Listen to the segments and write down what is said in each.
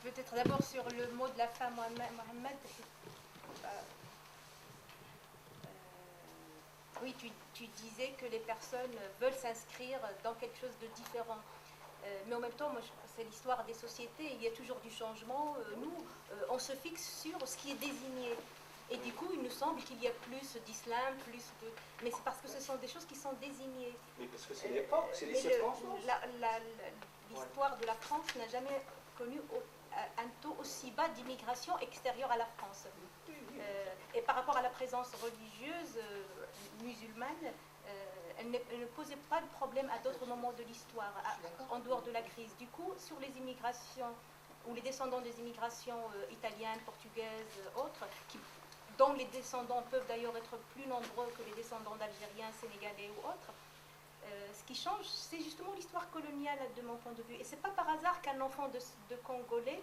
peut-être d'abord sur le mot de la femme Mohamed. Oui, tu disais que les personnes veulent s'inscrire dans quelque chose de différent. Mais en même temps, moi, c'est l'histoire des sociétés, il y a toujours du changement. Nous, on se fixe sur ce qui est désigné. Et du coup, il nous semble qu'il y a plus d'islam, plus de... Mais c'est parce que ce sont des choses qui sont désignées. Mais parce que c'est l'époque, c'est les circonstances. L'histoire de la France n'a jamais connu un taux aussi bas d'immigration extérieure à la France. Et par rapport à la présence religieuse musulmane, elle ne posait pas de problème à d'autres moments de l'histoire, en dehors de la crise. Du coup, sur les immigrations, ou les descendants des immigrations italiennes, portugaises, autres, dont les descendants peuvent d'ailleurs être plus nombreux que les descendants d'Algériens, Sénégalais ou autres, ce qui change, c'est justement l'histoire coloniale de mon point de vue. Et c'est pas par hasard qu'un enfant de Congolais,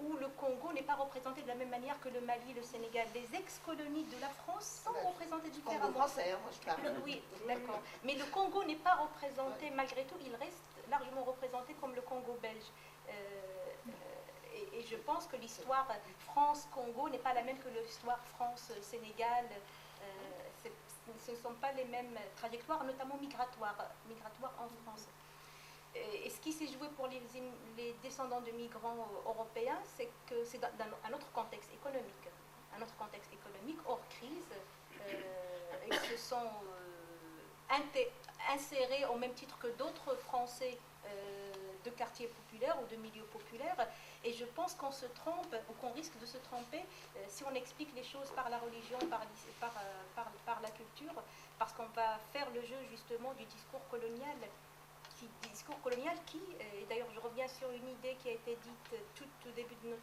où le Congo n'est pas représenté de la même manière que le Mali, le Sénégal. Les ex-colonies de la France sont représentées différemment. Congo français, moi je parle. Oui, d'accord. Mais le Congo n'est pas représenté, malgré tout, il reste largement représenté comme le Congo belge. Et je pense que l'histoire France-Congo n'est pas la même que l'histoire France-Sénégal. Ce ne sont pas les mêmes trajectoires, notamment migratoires en France. Et ce qui s'est joué pour les descendants de migrants européens, c'est que c'est dans un autre contexte économique. Hors crise. Ils se sont insérés au même titre que d'autres Français de quartiers populaires ou de milieux populaires. Et je pense qu'on se trompe, ou qu'on risque de se tromper, si on explique les choses par la religion, par la culture, parce qu'on va faire le jeu justement du discours colonial qui, et d'ailleurs je reviens sur une idée qui a été dite tout au début de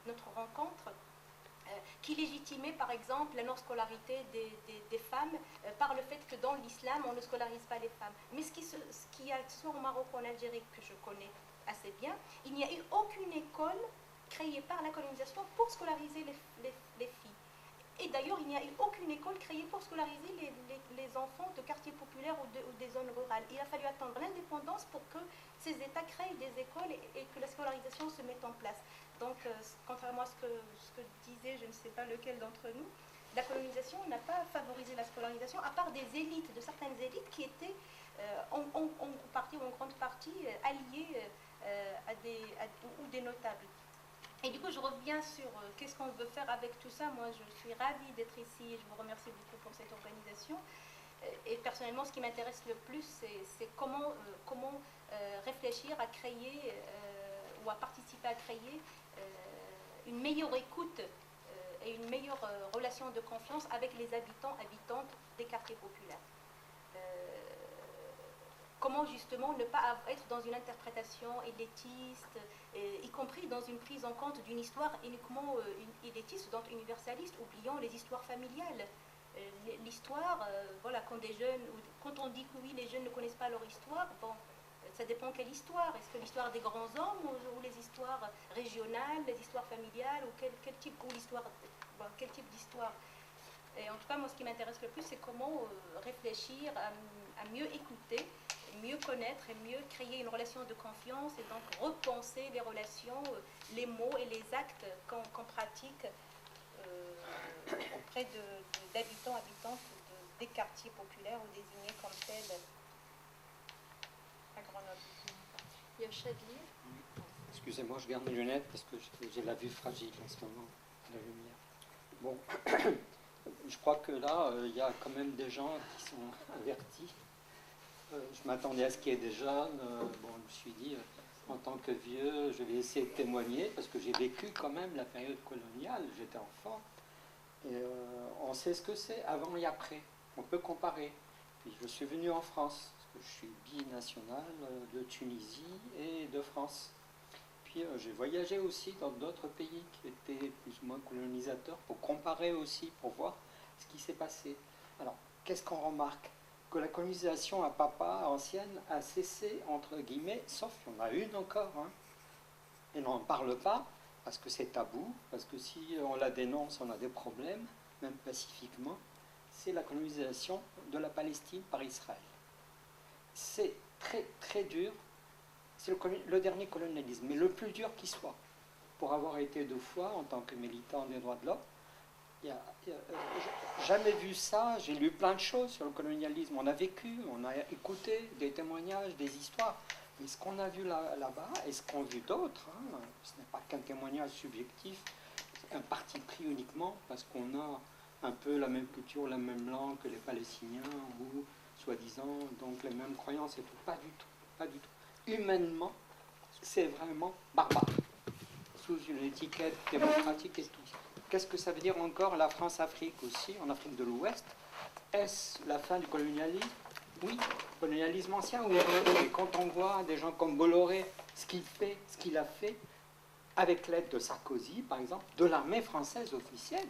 notre rencontre, qui légitimait par exemple la non-scolarité des femmes par le fait que dans l'islam on ne scolarise pas les femmes. Mais ce qui a soit au Maroc ou en Algérie, que je connais assez bien, il n'y a eu aucune école créée par la colonisation pour scolariser les filles. Et d'ailleurs, il n'y a eu aucune école créée pour scolariser les enfants de quartiers populaires ou des zones rurales. Il a fallu attendre l'indépendance pour que ces États créent des écoles et que la scolarisation se mette en place. Donc, contrairement à ce que disait, je ne sais pas lequel d'entre nous, la colonisation n'a pas favorisé la scolarisation, à part des élites, de certaines élites qui étaient en partie ou en grande partie alliées ou des notables. Et du coup, je reviens sur qu'est-ce qu'on veut faire avec tout ça. Moi, je suis ravie d'être ici et je vous remercie beaucoup pour cette organisation. Et personnellement, ce qui m'intéresse le plus, c'est comment réfléchir à créer ou à participer à créer une meilleure écoute et une meilleure relation de confiance avec les habitantes des quartiers populaires. Comment justement ne pas être dans une interprétation élitiste, y compris dans une prise en compte d'une histoire uniquement élitiste, donc universaliste, oubliant les histoires familiales. L'histoire, voilà, quand on dit que oui, les jeunes ne connaissent pas leur histoire, bon, ça dépend quelle histoire. Est-ce que l'histoire des grands hommes ou les histoires régionales, les histoires familiales, ou quel type d'histoire. Et en tout cas, moi, ce qui m'intéresse le plus, c'est comment réfléchir à mieux écouter, mieux connaître et mieux créer une relation de confiance et donc repenser les relations, les mots et les actes qu'on pratique auprès d'habitants, habitantes des quartiers populaires ou désignés comme tels à Grenoble. Il y a Chadli. Excusez-moi, je garde mes lunettes parce que j'ai la vue fragile en ce moment, la lumière. Bon, je crois que là, il y a quand même des gens qui sont avertis. Je m'attendais à ce qu'il y ait des jeunes. Bon, je me suis dit, en tant que vieux, je vais essayer de témoigner parce que j'ai vécu quand même la période coloniale. J'étais enfant. Et on sait ce que c'est avant et après. On peut comparer. Puis je suis venu en France, parce que je suis binational de Tunisie et de France. Puis j'ai voyagé aussi dans d'autres pays qui étaient plus ou moins colonisateurs pour comparer aussi, pour voir ce qui s'est passé. Alors, qu'est-ce qu'on remarque? Que la colonisation à papa ancienne a cessé, entre guillemets, sauf qu'il y en a une encore. Hein. Et on n'en parle pas, parce que c'est tabou, parce que si on la dénonce, on a des problèmes, même pacifiquement. C'est la colonisation de la Palestine par Israël. C'est très très dur. C'est le dernier colonialisme, mais le plus dur qui soit. pour avoir été 2 fois en tant que militant des droits de l'homme. J'ai jamais vu ça. J'ai lu plein de choses sur le colonialisme. On a vécu, on a écouté des témoignages, des histoires. Mais ce qu'on a vu là-bas et ce qu'ont vu d'autres, ce n'est pas qu'un témoignage subjectif, c'est un parti pris uniquement parce qu'on a un peu la même culture, la même langue que les Palestiniens ou soi-disant donc les mêmes croyances et tout. Pas du tout, pas du tout. Humainement, c'est vraiment barbare, sous une étiquette démocratique et tout. Qu'est-ce que ça veut dire encore la France-Afrique aussi, en Afrique de l'Ouest? Est-ce la fin du colonialisme? Oui, colonialisme ancien, oui. Et quand on voit des gens comme Bolloré, ce qu'il a fait, avec l'aide de Sarkozy, par exemple, de l'armée française officielle,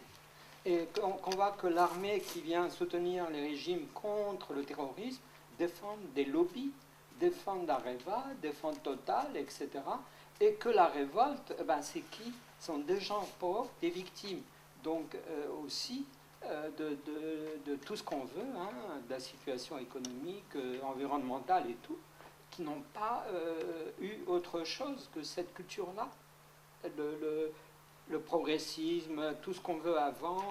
et qu'on voit que l'armée qui vient soutenir les régimes contre le terrorisme défend des lobbies, défend Areva, défend Total, etc. Et que la révolte, c'est qui? Ce sont des gens pauvres, des victimes. Donc aussi de tout ce qu'on veut, de la situation économique, environnementale et tout, qui n'ont pas eu autre chose que cette culture-là. Le progressisme, tout ce qu'on veut avant,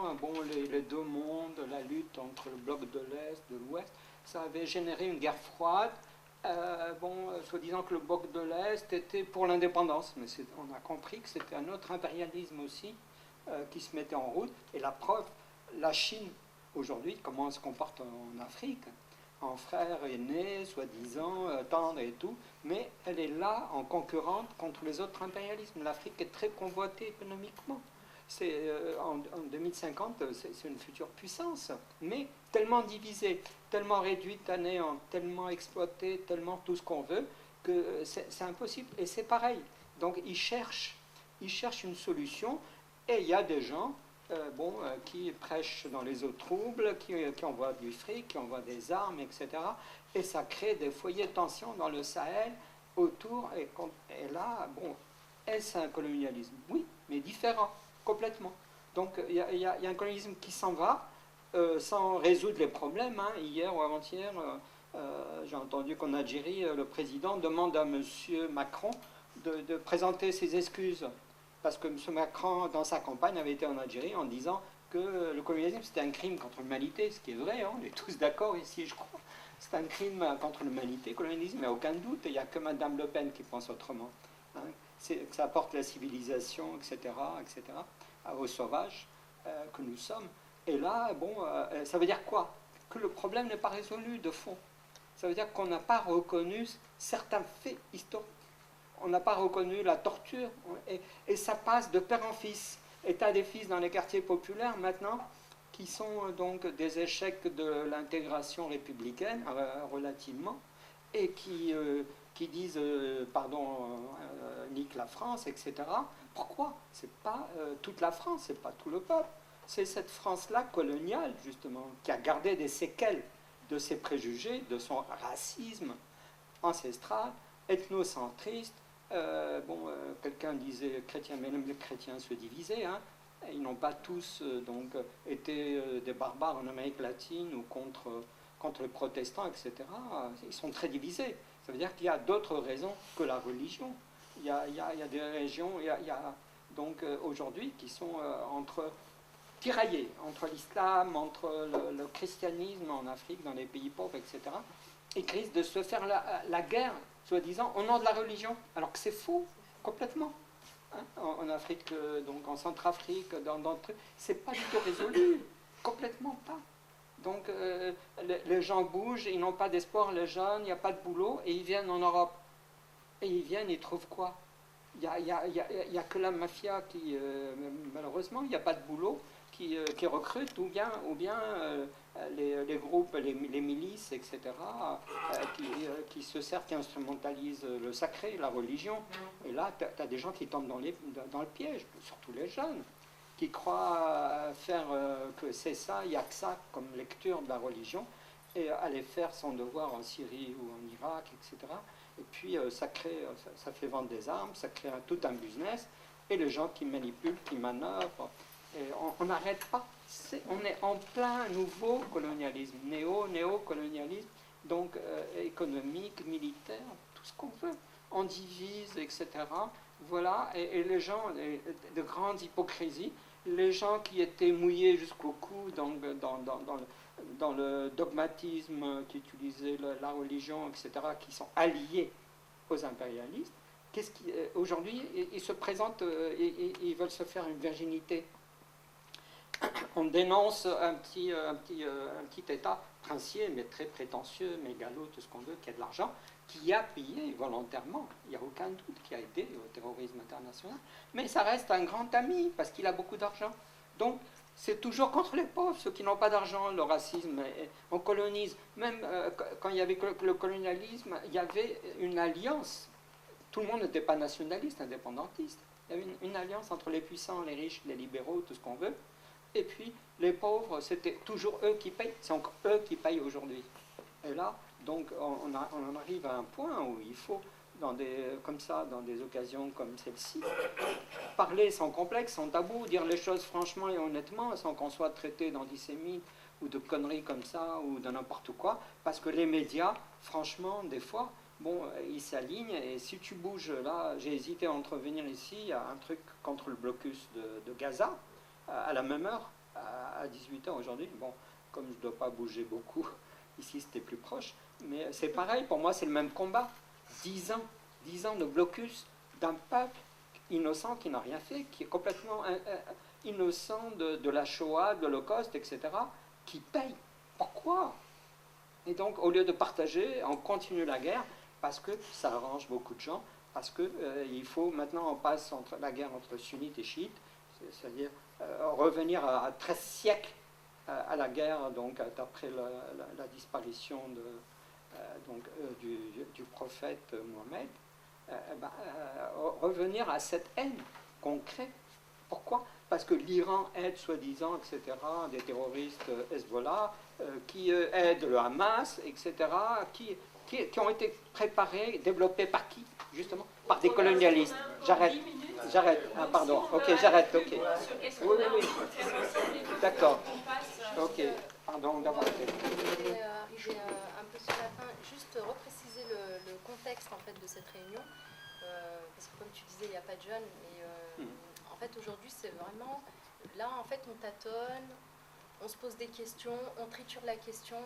les 2 mondes, la lutte entre le bloc de l'Est, de l'Ouest, ça avait généré une guerre froide. Soi-disant que le bloc de l'Est était pour l'indépendance, mais on a compris que c'était un autre impérialisme aussi qui se mettait en route. Et la preuve, la Chine, aujourd'hui, comment elle se comporte en Afrique, en frère aîné, soi-disant, tendre et tout, mais elle est là en concurrente contre les autres impérialismes. L'Afrique est très convoitée économiquement. En 2050, c'est une future puissance, mais tellement divisée, tellement réduite à néant, tellement exploitée, tellement tout ce qu'on veut, que c'est impossible. Et c'est pareil. Donc ils cherchent une solution, et il y a des gens qui prêchent dans les eaux troubles, qui envoient du fric, qui envoient des armes, etc. Et ça crée des foyers de tension dans le Sahel, autour, et là, est-ce un colonialisme? Oui, mais différent. Complètement. Donc il y a un colonialisme qui s'en va sans résoudre les problèmes. Hier ou avant-hier, j'ai entendu qu'en Algérie, le président demande à M. Macron de présenter ses excuses. Parce que M. Macron, dans sa campagne, avait été en Algérie en disant que le colonialisme, c'était un crime contre l'humanité, ce qui est vrai, on est tous d'accord ici, je crois. C'est un crime contre l'humanité, le colonialisme, il n'y a aucun doute. Il n'y a que Mme Le Pen qui pense autrement. Que ça apporte la civilisation, etc., aux sauvages que nous sommes. Et là, ça veut dire quoi? Que le problème n'est pas résolu de fond. Ça veut dire qu'on n'a pas reconnu certains faits historiques. On n'a pas reconnu la torture. Et ça passe de père en fils. Et tu as des fils dans les quartiers populaires maintenant qui sont donc des échecs de l'intégration républicaine, relativement, et qui disent, nique la France, etc. Pourquoi? C'est pas toute la France, c'est pas tout le peuple. C'est cette France-là coloniale, justement, qui a gardé des séquelles de ses préjugés, de son racisme ancestral, ethnocentriste. Quelqu'un disait chrétien, mais même les chrétiens se divisaient. Ils n'ont pas tous été des barbares en Amérique latine ou contre les protestants, etc. Ils sont très divisés. Ça veut dire qu'il y a d'autres raisons que la religion. Il y a des régions, donc aujourd'hui qui sont tiraillées entre l'islam, entre le christianisme en Afrique, dans les pays pauvres, etc. Et qui risquent de se faire la guerre, soi-disant, au nom de la religion, alors que c'est faux, complètement. En Afrique, donc en Centrafrique, dans d'autres trucs, c'est pas du tout résolu, complètement pas. Donc les gens bougent, ils n'ont pas d'espoir, les jeunes, il n'y a pas de boulot, et ils viennent en Europe. Et ils viennent, ils trouvent quoi? Il n'y a que la mafia qui, malheureusement, il n'y a pas de boulot, qui recrute, ou bien les groupes, les milices, etc., qui se servent, qui instrumentalisent le sacré, la religion. Et là, tu as des gens qui tombent dans le piège, surtout les jeunes, qui croient faire que c'est ça, il n'y a que ça comme lecture de la religion, et aller faire son devoir en Syrie ou en Irak, etc. Et puis ça fait vendre des armes, ça crée tout un business, et les gens qui manipulent, qui manœuvrent, et on n'arrête pas. On est en plein nouveau colonialisme, néo-colonialisme, donc économique, militaire, tout ce qu'on veut. On divise, etc. Voilà, et les gens, de grandes hypocrisies, les gens qui étaient mouillés jusqu'au cou dans le dogmatisme, qui utilisaient la religion, etc., qui sont alliés aux impérialistes, aujourd'hui, ils se présentent, ils veulent se faire une virginité. On dénonce un petit État princier, mais très prétentieux, mégalo, tout ce qu'on veut, qui a de l'argent, qui a payé volontairement, il n'y a aucun doute, qui a aidé au terrorisme international, mais ça reste un grand ami, parce qu'il a beaucoup d'argent. Donc, c'est toujours contre les pauvres, ceux qui n'ont pas d'argent, le racisme. On colonise. Même quand il y avait le colonialisme, il y avait une alliance. Tout le monde n'était pas nationaliste, indépendantiste. Il y avait une alliance entre les puissants, les riches, les libéraux, tout ce qu'on veut. Et puis, les pauvres, c'était toujours eux qui payent. C'est encore eux qui payent aujourd'hui. Et là, donc, on en arrive à un point où il faut, comme ça, dans des occasions comme celle-ci, parler sans complexe, sans tabou, dire les choses franchement et honnêtement, sans qu'on soit traité d'antisémite ou de conneries comme ça, ou de n'importe quoi, parce que les médias, franchement, des fois, bon, ils s'alignent, et si tu bouges là, j'ai hésité à entrevenir ici, il y a un truc contre le blocus de Gaza, à la même heure, à 18h aujourd'hui. Bon, comme je ne dois pas bouger beaucoup, ici c'était plus proche, mais c'est pareil, pour moi c'est le même combat. 10 ans de blocus d'un peuple innocent qui n'a rien fait, qui est complètement innocent de la Shoah, de l'Holocauste, etc., qui paye. Pourquoi? Et donc, au lieu de partager, on continue la guerre, parce que ça arrange beaucoup de gens, parce que il faut, maintenant on passe entre la guerre entre sunnites et chiites, c'est-à-dire revenir à 13 siècles à la guerre, donc d'après la disparition du prophète Mohammed, revenir à cette haine qu'on crée. Pourquoi? Parce que l'Iran aide, soi-disant, etc., des terroristes Hezbollah, qui aident le Hamas, etc., qui ont été préparés, développés par qui? Justement, par des colonialistes. J'arrête. Ah, pardon. Ok, j'arrête. Ok. Oui. D'accord. Ok. Pardon d'avoir été. Je vais arriver un peu sur la fin. Juste repréciser le contexte en fait de cette réunion, parce que comme tu disais, il n'y a pas de jeunes, mais en fait aujourd'hui c'est vraiment là en fait on tâtonne, on se pose des questions, on triture la question.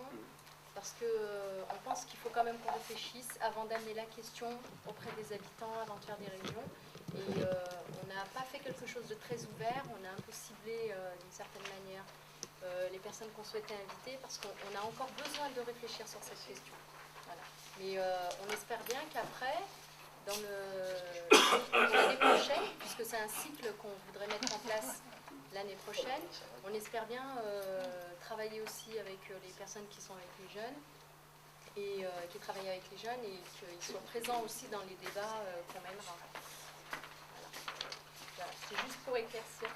Parce qu'on pense qu'il faut quand même qu'on réfléchisse avant d'amener la question auprès des habitants, avant de faire des réunions. Et on n'a pas fait quelque chose de très ouvert, on a un peu ciblé d'une certaine manière les personnes qu'on souhaitait inviter, parce qu'on a encore besoin de réfléchir sur cette question. Voilà. Mais on espère bien qu'après, dans l'année prochaine, puisque c'est un cycle qu'on voudrait mettre en place l'année prochaine, on espère bien travailler aussi avec les personnes qui sont avec les jeunes et qui travaillent avec les jeunes et qu'ils soient présents aussi dans les débats qu'on mènera. Voilà. C'est juste pour éclaircir.